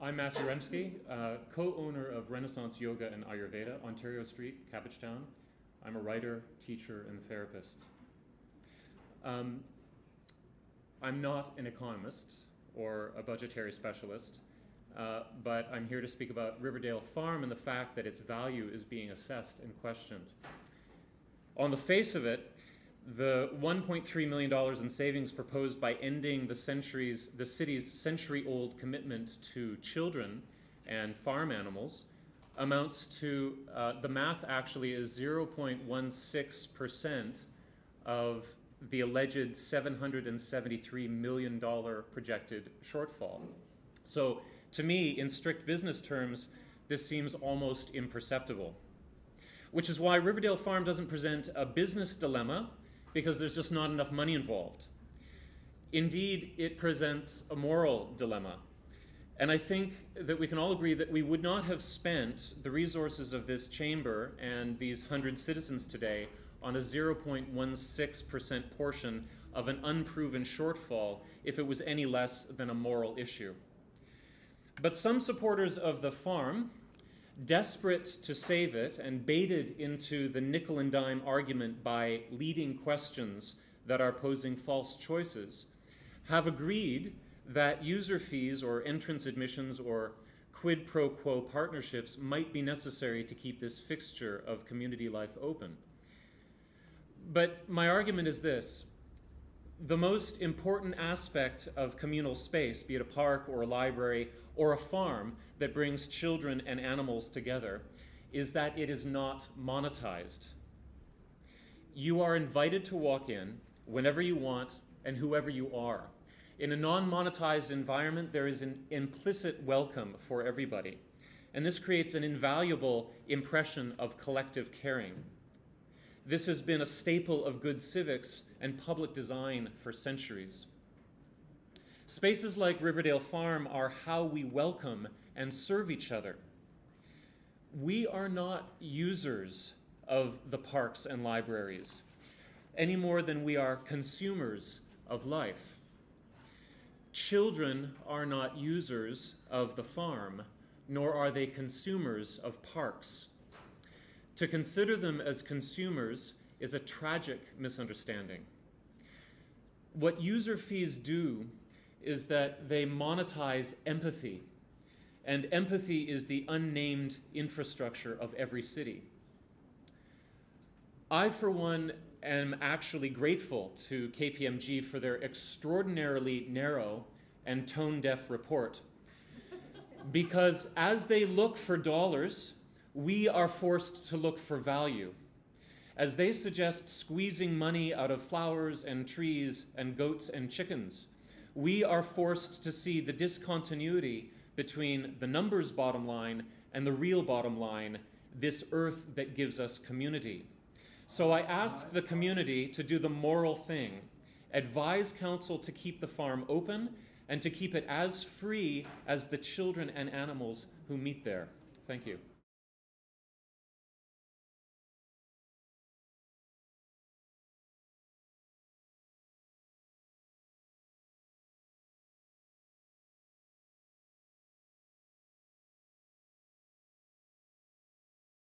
I'm Matthew Remsky, co-owner of Renaissance Yoga and Ayurveda, Ontario Street, Cabbagetown. I'm a writer, teacher, and therapist. I'm not an economist or a budgetary specialist, but I'm here to speak about Riverdale Farm and the fact that its value is being assessed and questioned. On the face of it, the $1.3 million in savings proposed by ending the city's century-old commitment to children and farm animals amounts to, the math actually is 0.16% of the alleged $773 million projected shortfall. So to me, in strict business terms, this seems almost imperceptible, which is why Riverdale Farm doesn't present a business dilemma, because there's just not enough money involved. Indeed, it presents a moral dilemma. And I think that we can all agree that we would not have spent the resources of this chamber and these 100 citizens today on a 0.16% portion of an unproven shortfall if it was any less than a moral issue. But some supporters of the farm, desperate to save it and baited into the nickel and dime argument by leading questions that are posing false choices, have agreed that user fees or entrance admissions or quid pro quo partnerships might be necessary to keep this fixture of community life open. But my argument is this: the most important aspect of communal space, be it a park or a library or a farm that brings children and animals together, is that it is not monetized. You are invited to walk in whenever you want and whoever you are. In a non-monetized environment, there is an implicit welcome for everybody, and this creates an invaluable impression of collective caring. This has been a staple of good civics and public design for centuries. Spaces like Riverdale Farm are how we welcome and serve each other. We are not users of the parks and libraries any more than we are consumers of life. Children are not users of the farm, nor are they consumers of parks. To consider them as consumers is a tragic misunderstanding. What user fees do is that they monetize empathy, and empathy is the unnamed infrastructure of every city. I, for one, am actually grateful to KPMG for their extraordinarily narrow and tone-deaf report, because as they look for dollars, we are forced to look for value. As they suggest squeezing money out of flowers and trees and goats and chickens, we are forced to see the discontinuity between the numbers bottom line and the real bottom line, this earth that gives us community. So I ask the community to do the moral thing, advise council to keep the farm open and to keep it as free as the children and animals who meet there. Thank you.